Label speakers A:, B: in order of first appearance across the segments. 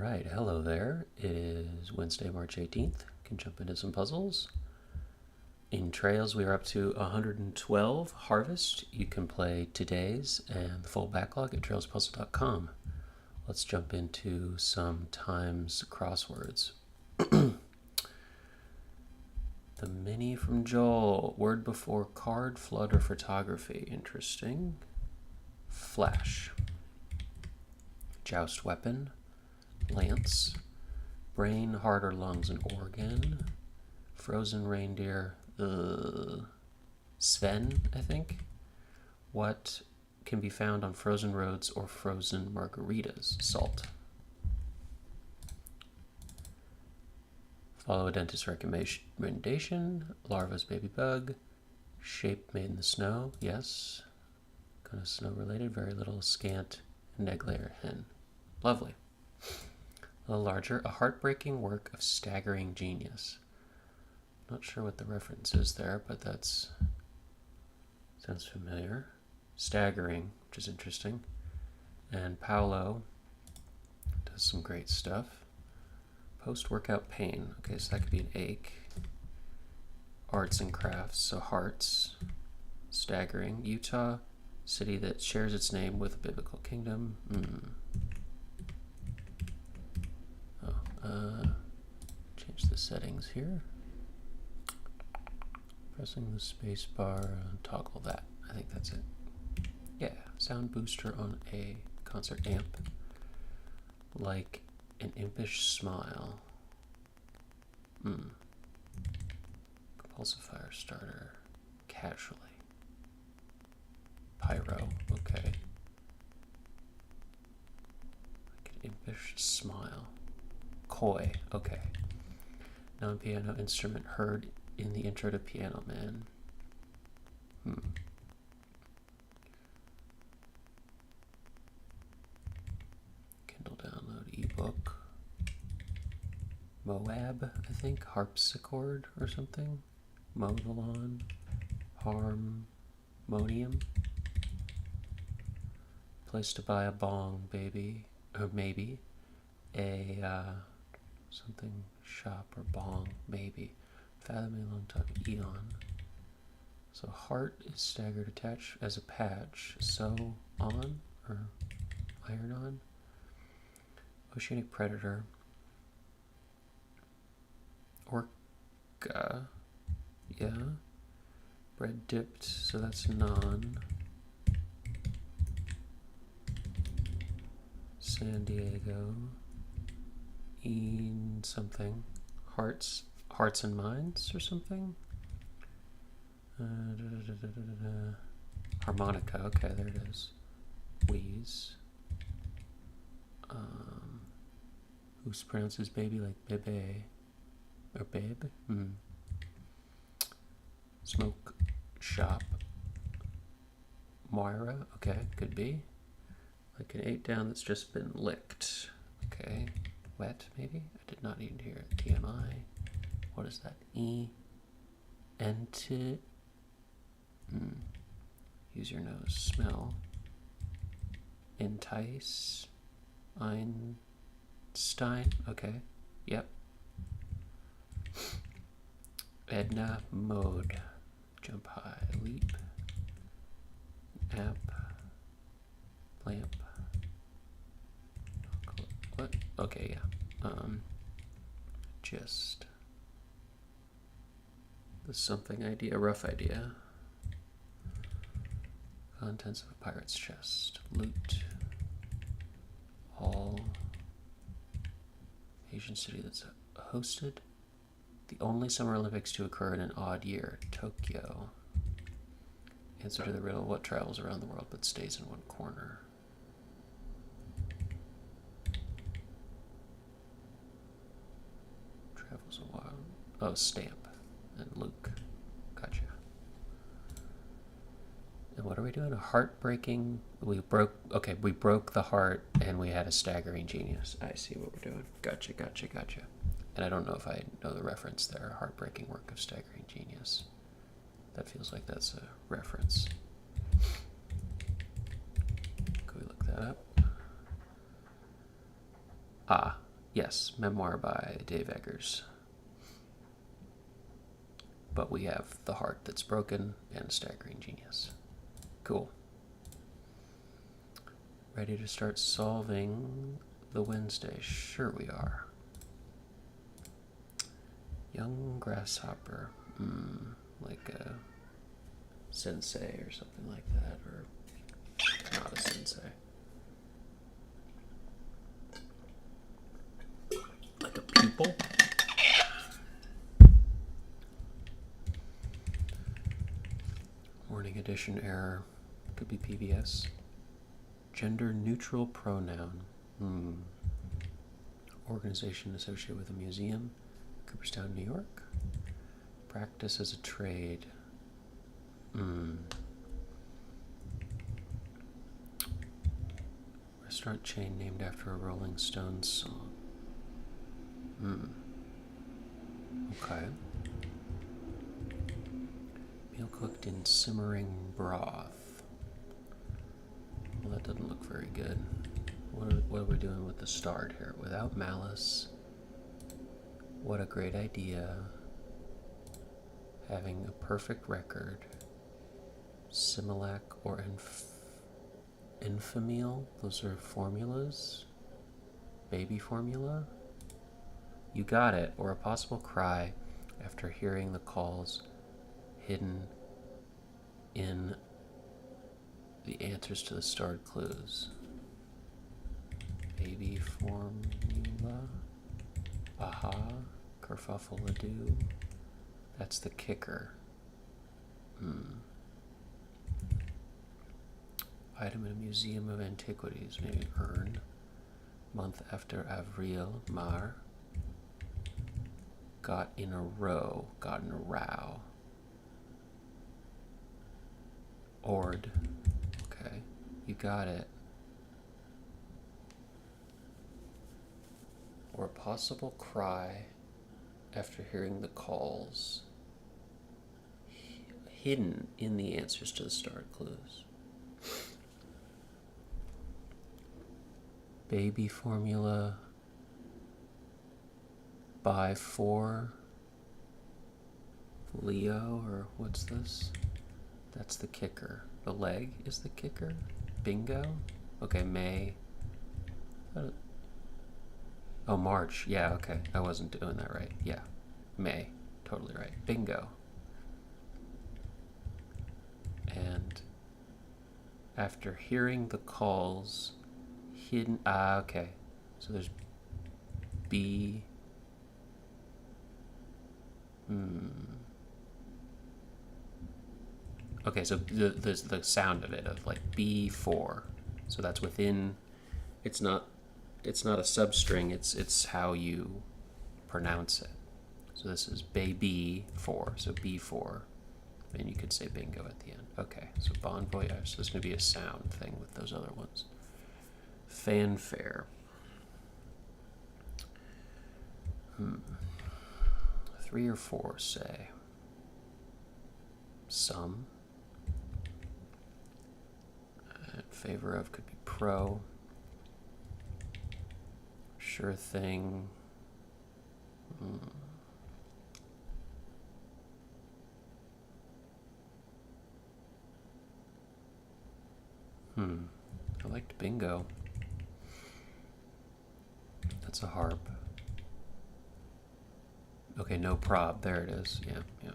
A: right, hello there. It is Wednesday, March 18th. Can jump into some puzzles. In Trails, we are up to 112 Harvest. You can play today's and the full backlog at trailspuzzle.com. Let's jump into some times crosswords. The mini from Joel. Word before card, flood, or photography. Interesting. Flash. Joust weapon. Lance. Brain, heart, or lungs, and organ. Frozen reindeer. Sven, I think. What can be found on frozen roads or frozen margaritas? Salt. Follow a dentist's recommendation. Larva's baby bug. Shape made in the snow. Yes. Kind of snow related. Very little scant. And egg layer hen. Lovely. A little larger. A heartbreaking work of staggering genius. Not sure what the reference is there, but that's sounds familiar. Staggering, which is interesting. And Paolo does some great stuff. Post-workout pain. Okay, so that could be an ache. Arts and crafts, so hearts. Staggering. Utah, city that shares its name with a biblical kingdom. Change the settings here. Pressing the space bar and toggle that. I think that's it. Yeah, sound booster on a concert amp. Like an impish smile. Compulsive fire starter. Casually. Pyro, okay. Like an impish smile. Coy, okay. Non-piano instrument heard in the intro to Piano Man. Kindle download ebook. Moab, I think. Harpsichord or something. Mow the lawn. Harmonium. Place to buy a bong, baby. Or maybe. A something shop or bong, maybe. Fathom a long time. Eon. So heart is staggered attached as a patch. Sew on or iron on. Oceanic predator. Orca. Yeah. Bread dipped, so that's non. San Diego. Something. Hearts and Minds or something. Harmonica. Okay, there it is. Wheeze. Who pronounces baby like bebe or babe? Smoke shop. Moira. Okay, could be. Like an 8 down that's just been licked. Okay. Wet, maybe? I did not need to hear it. TMI. What is that? Use your nose. Smell. Entice. Einstein. Okay. Yep. Edna mode. Jump high. Leap. App. Lamp. What? Okay, yeah. Just the something idea, a rough idea. Contents of a pirate's chest. Loot. All. Asian city that's hosted. The only Summer Olympics to occur in an odd year. Tokyo. Answer to the riddle: what travels around the world but stays in one corner? Travels a while. Oh, stamp. And Luke. Gotcha. And what are we doing? A heartbreaking. We broke the heart and we had a staggering genius. I see what we're doing. Gotcha. And I don't know if I know the reference there. Heartbreaking work of staggering genius. That feels like that's a reference. Can we look that up? Yes, memoir by Dave Eggers. But we have The Heart That's Broken and Staggering Genius. Cool. Ready to start solving the Wednesday? Sure we are. Young grasshopper. Like a sensei or something like that, or not a sensei. Like a pupil? Morning edition error. Could be PBS. Gender neutral pronoun. Organization associated with a museum. Cooperstown, New York. Practice as a trade. Restaurant chain named after a Rolling Stones song. Okay. Meal cooked in simmering broth. Well, that doesn't look very good. What are we doing with the start here? Without malice. What a great idea. Having a perfect record. Similac or Enfamil. Those are formulas. Baby formula. You got it. Or a possible cry after hearing the calls hidden in the answers to the starred clues. Baby formula. Aha. Kerfuffle-a-doo. That's the kicker. Item in a museum of antiquities. Maybe urn. Month after Avril Mar. Got in a row. Got in a row. Ord. Okay. You got it. Or a possible cry after hearing the calls hidden in the answers to the starred clues. Baby formula by 4 Leo, or what's this? That's the kicker. The leg is the kicker. Bingo. Okay, May. Oh, March. Yeah, okay. I wasn't doing that right. Yeah. May. Totally right. Bingo. And after hearing the calls hidden... okay. So there's B... Okay, so the sound of it, of like B4. So that's within... It's not a substring, it's how you pronounce it. So this is baby 4, so B4. And you could say bingo at the end. Okay, so bon voyage. So there's going to be a sound thing with those other ones. Fanfare. 3 or 4, say. Some. In favor of could be pro. Sure thing. I liked bingo. That's a harp. Okay, no prob. There it is. Yeah.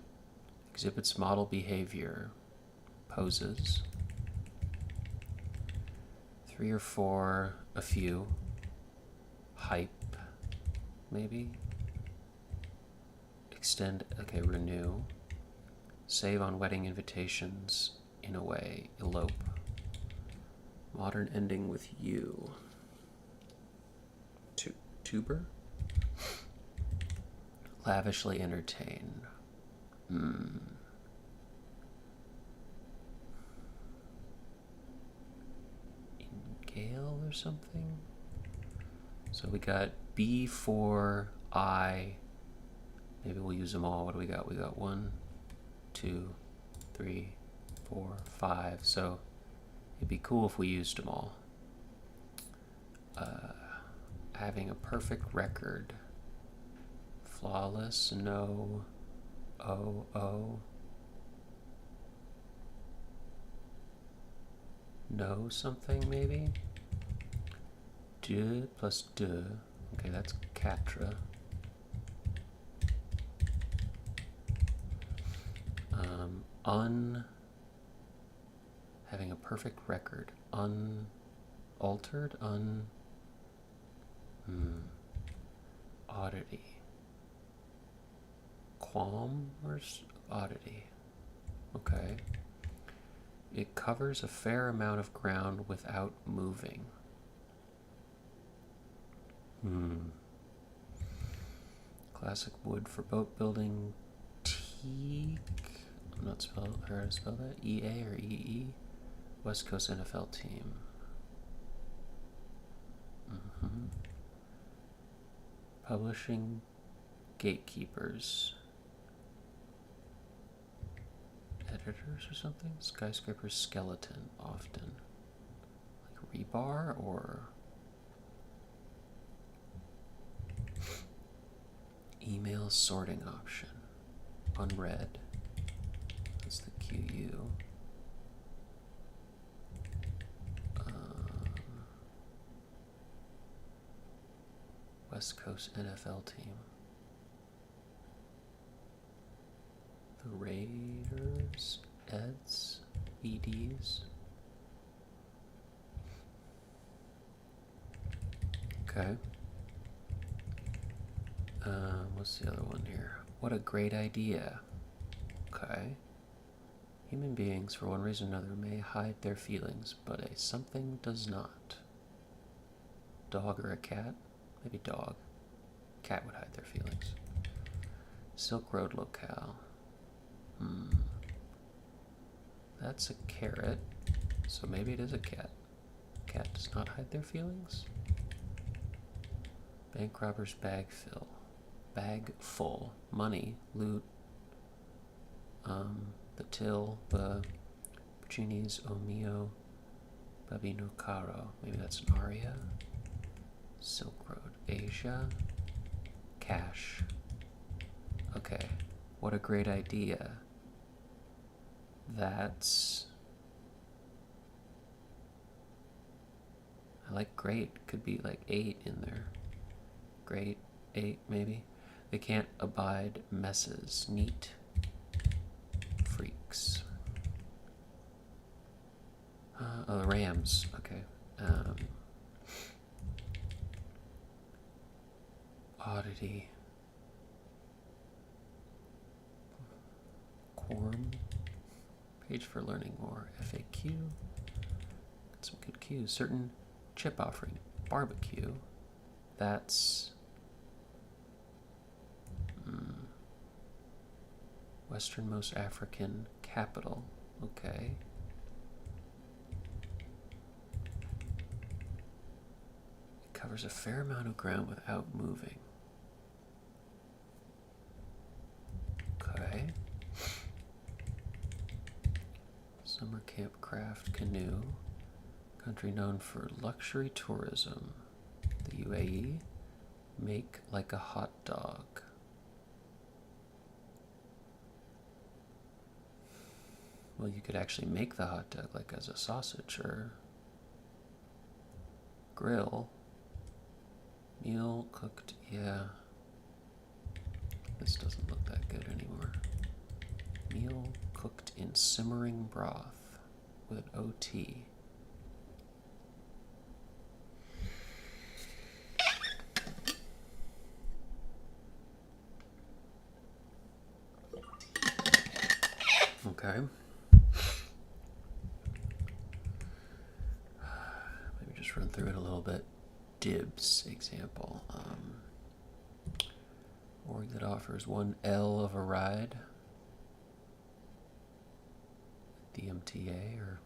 A: Exhibits model behavior. Poses. 3 or 4. A few. Hype. Maybe. Extend. Okay, renew. Save on wedding invitations. In a way. Elope. Modern ending with you. Tuber? Lavishly entertain. Gale or something? So we got B4I. Maybe we'll use them all. What do we got? We got 1, 2, 3, 4, 5. So it'd be cool if we used them all. Having a perfect record. Flawless, no. Oh. No something, maybe? De plus de. Okay, that's quatre. Having a perfect record. Unaltered? Oddity. Qualm or oddity? Okay. It covers a fair amount of ground without moving. Classic wood for boat building. Teak. I'm not sure how to spell that. EA or EE? West Coast NFL team. Publishing gatekeepers. Editors or something? Skyscraper skeleton, often. Like rebar or... Email sorting option. Unread. That's the QU. West Coast NFL team. The Raiders, Eds, EDs. Okay. What's the other one here? What a great idea. Okay. Human beings, for one reason or another, may hide their feelings, but a something does not. Dog or a cat? Maybe dog. Cat would hide their feelings. Silk Road locale. That's a carrot, so maybe it is a cat. Cat does not hide their feelings. Bank robbers bag fill. Bag full. Money, loot, the till, the Puccini's O mio babino caro. Maybe that's an aria. Silk Road, Asia. Cash. Okay, what a great idea. That's... I like great. Could be like 8 in there. Great, 8 maybe. They can't abide messes. Neat. Freaks. Oh, the Rams. Okay. Oddity. Quorum. Page for learning more. FAQ. Got some good cues. Certain chip offering. Barbecue. That's... westernmost African capital. Okay. It covers a fair amount of ground without moving. Okay. Summer camp craft canoe. Country known for luxury tourism. The UAE. Make like a hot dog. Well, you could actually make the hot dog like as a sausage or grill. Meal cooked, yeah. This doesn't look that good anymore. Meal cooked in simmering broth with an OT. Okay. Maybe just run through it a little bit. Dibs example. Org that offers 1 L of a ride. DMTA, or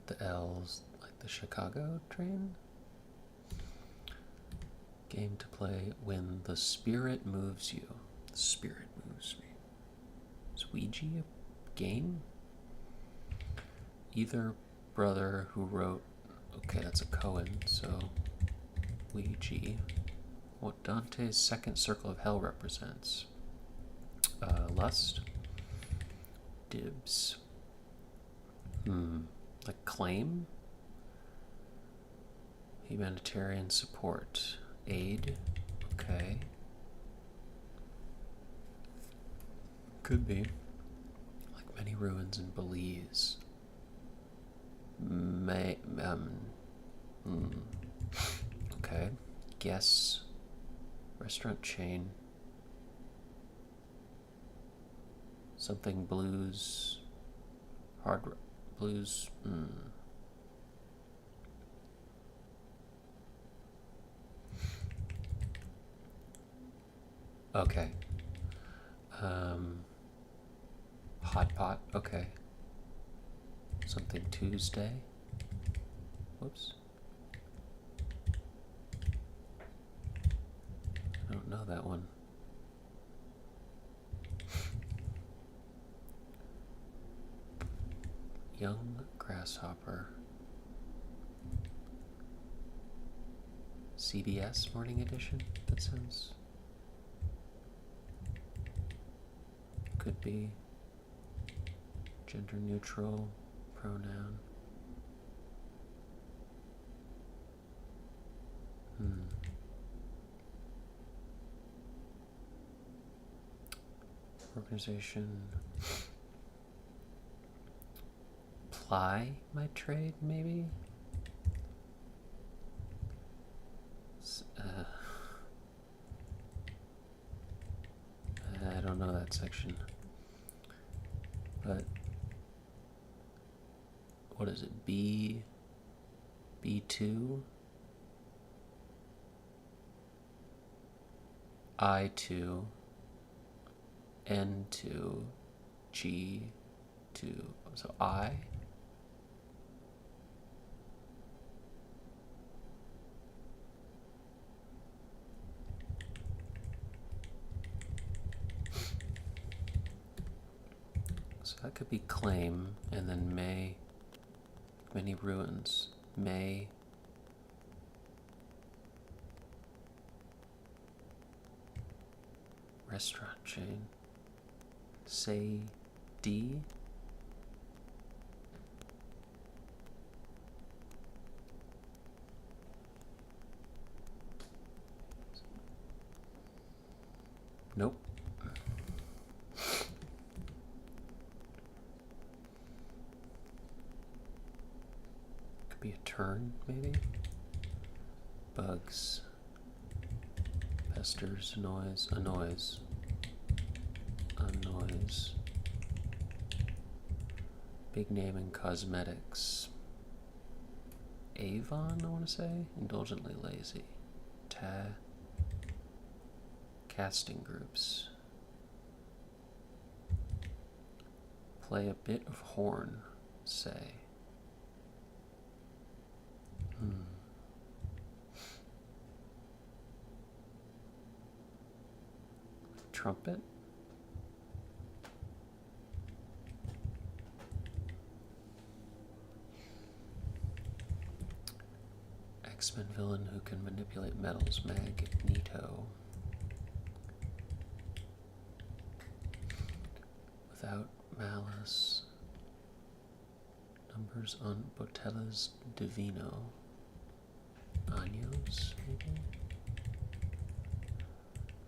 A: the L's like the Chicago train. Game to play when the spirit moves you. The spirit moves me. Is Ouija a game? Either brother who wrote... Okay, that's a Cohen, so Ouija. What Dante's second circle of hell represents. Lust. Dibs. Like claim? Humanitarian support. Aid. Okay. Could be. Like many ruins in Belize. Okay. Guess. Restaurant chain. Something blues. Hard blues. Okay. Hot pot. Okay. Something Tuesday. Whoops. I don't know that one. Young grasshopper. CBS Morning Edition? That sounds... Could be. Gender neutral pronoun. Organization. Ply my trade, maybe? I don't know that section. But what is it? B2? I2, N2, G2, so I. So that could be claim, and then may, many ruins, may. Restaurant chain. Say D. Nope. Could be a turn, maybe. Bugs. Pesters, annoys, annoys. Annoys. Big name in cosmetics. Avon, I want to say? Indulgently lazy. Casting groups. Play a bit of horn, say. Trumpet. X-Men villain who can manipulate metals. Magneto. Without malice. Numbers on Botella's Divino. Años, maybe?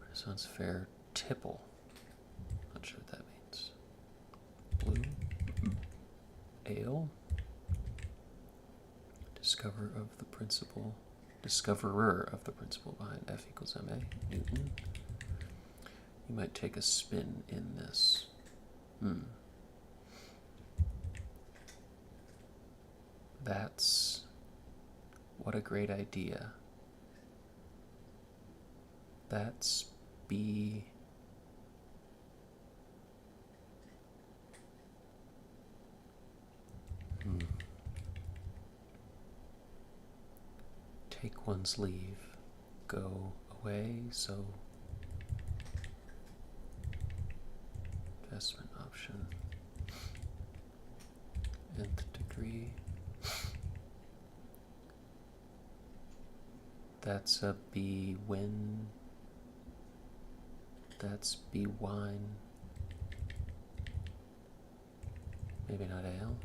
A: Renaissance Fair Tipple. Not sure what that means. Blue. Ale. Discoverer of the principle behind F equals MA. Newton. You might take a spin in this. That's... What a great idea. That's B... Take one's leave. Go away, so... Investment option. Nth degree. That's a B win. That's B wine. Maybe not ale.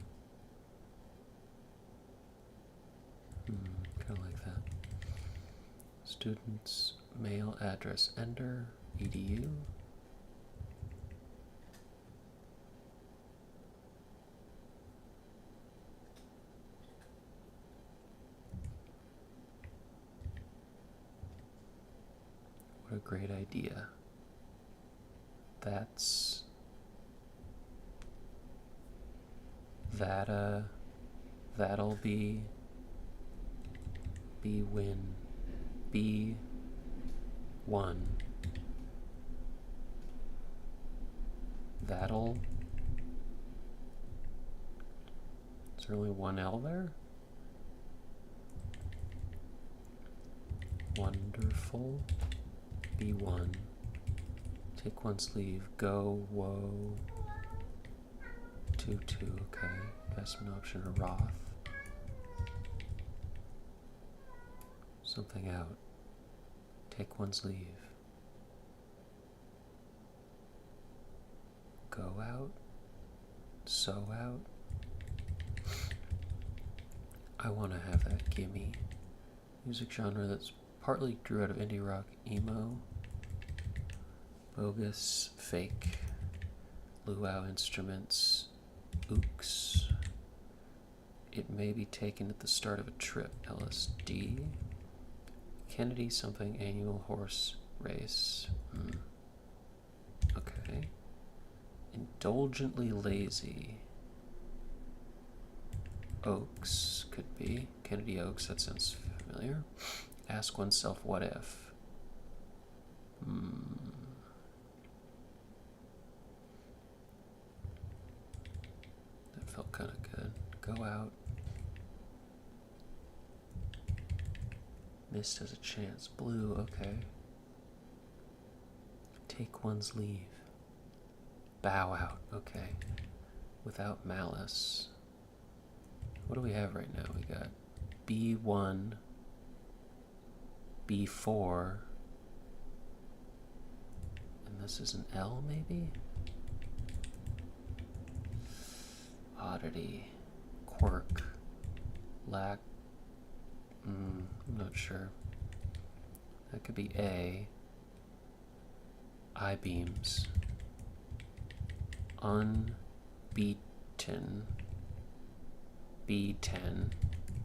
A: Kind of like that. Student's mail address enter, edu. What a great idea. That'll be win B1. That'll. Is there only one L there? Wonderful. B1. Take one sleeve. Go, whoa. 2-2, okay. Investment option or Roth. Something out. Take one's leave. Go out. So out. I want to have that gimme. Music genre that's partly grew out of indie rock, emo, bogus, fake, luau instruments, ooks. It may be taken at the start of a trip, LSD. Kennedy something annual horse race. Okay. Indulgently lazy. Oaks could be. Kennedy Oaks, that sounds familiar. Ask oneself what if. That felt kind of good. Go out. Missed has a chance. Blue, okay. Take one's leave. Bow out, okay. Without malice. What do we have right now? We got B1, B4, and this is an L maybe? Oddity, quirk, lack, I'm not sure. That could be A, I-beams, unbeaten, B10,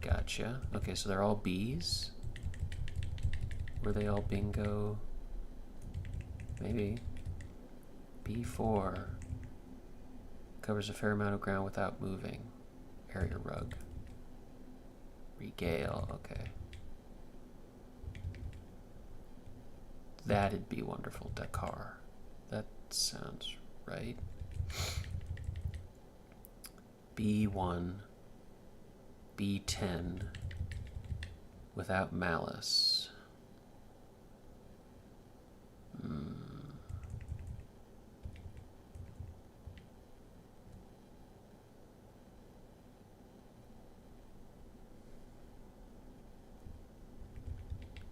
A: gotcha. Okay, so they're all B's? Were they all bingo? Maybe. B4 covers a fair amount of ground without moving. Area rug. Regale, okay. That'd be wonderful. Dakar. That sounds right. B1, B10, without malice.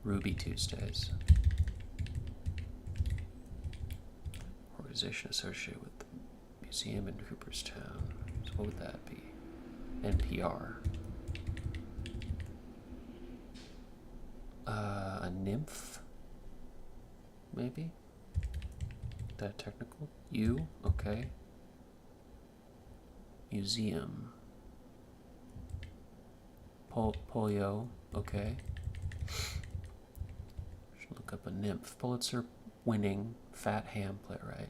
A: Ruby Tuesdays. Organization associated with the museum in Cooperstown. So what would that be? NPR. A nymph? Maybe? That technical? U? Okay. Museum. Polio? Okay. Should look up a nymph. Pulitzer winning fat ham playwright.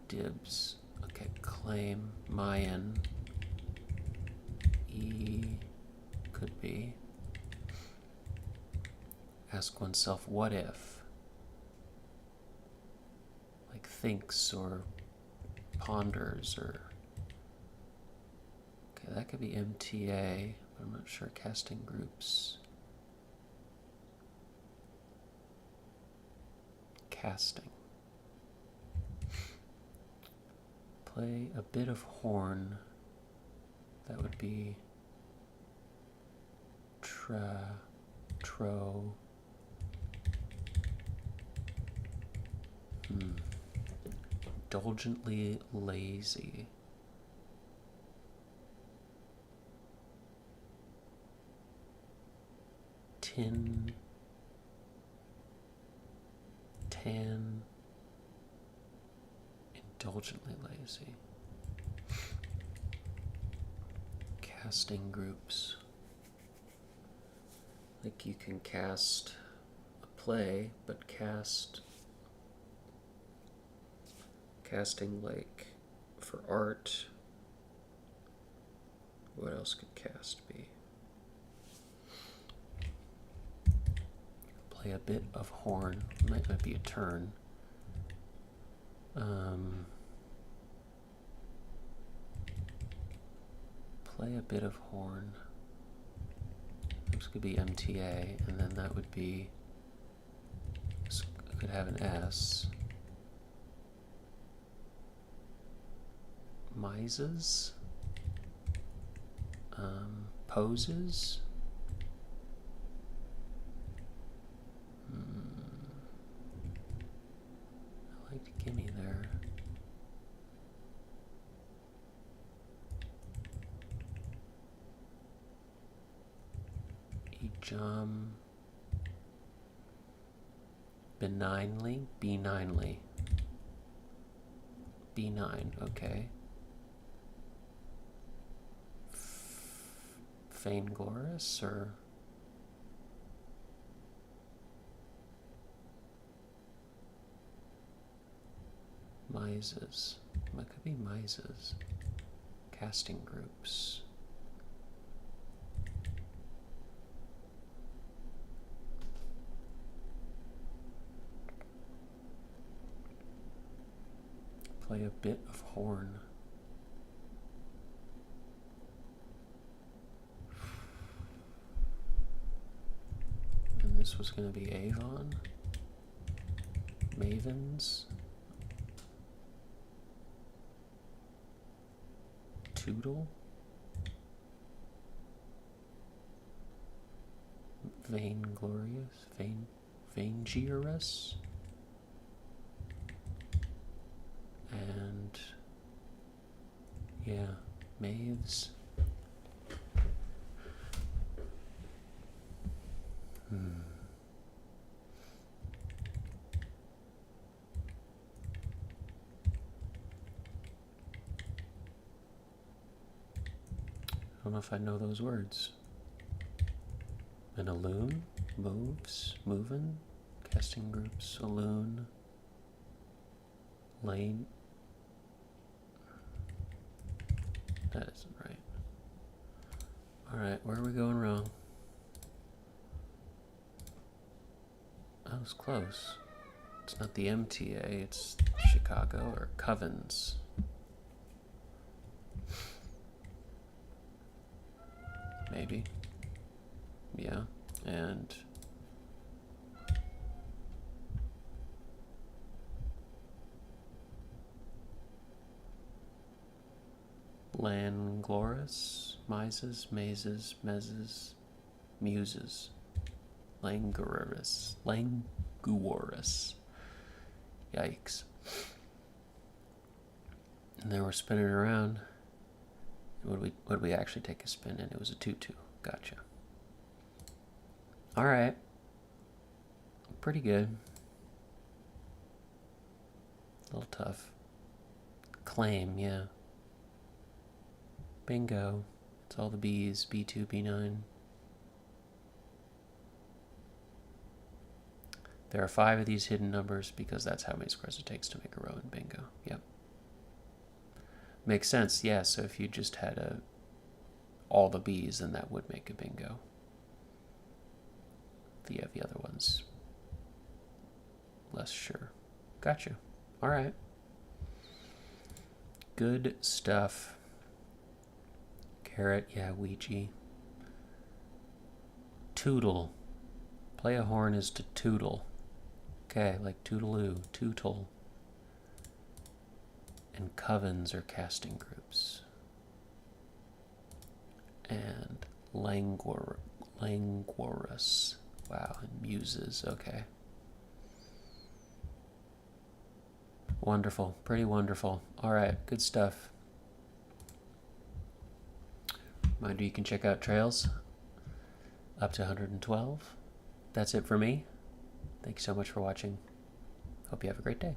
A: Dibs. Okay, claim. Mayan. E could be. Ask oneself, what if? Like thinks or ponders or... Okay, that could be MTA, but I'm not sure. Casting groups. Casting. Play a bit of horn. That would be Tro. Indulgently lazy. Tin. Tan. Indulgently lazy. Casting groups. Like you can cast a play, but casting like for art. What else could cast be? Play a bit of horn. Might be a turn. Play a bit of horn. This could be MTA, and then that would be. This could have an S. Mises. Poses. I liked gimme there. Ejam. Benignly. Benignly. B9, okay. Vaingloris or Mises. What could be Mises? Casting groups. Play a bit of horn. And this was going to be Avon. Mavens. Tootle. Vainglorious. Vainglorious. And yeah, Maves. I don't know if I know those words. An alloon, moves, movin', casting groups, alloon, lane. That isn't right. Alright, where are we going wrong? That was close. It's not the MTA, it's Chicago or Covens. Maybe. Yeah, and Langloris, Mises, Mazes, Mezes, Muses, Languorus, Languorus. Yikes. And then we're spinning around. What did we actually take a spin in? It was a 2-2. Gotcha. All right. Pretty good. A little tough. Claim, yeah. Bingo. It's all the B's. B2, B9. There are 5 of these hidden numbers because that's how many squares it takes to make a row in bingo. Yep. Makes sense, yeah. So if you just had all the B's, then that would make a bingo. If you have the other ones, less sure. Gotcha. All right. Good stuff. Carrot, yeah, Ouija. Tootle. Play a horn is to tootle. Okay, like toodaloo, tootle. And covens are casting groups. And languorous. Wow, and muses, okay. Wonderful, pretty wonderful. All right, good stuff. Reminder, you can check out Trails up to 112. That's it for me. Thank you so much for watching. Hope you have a great day.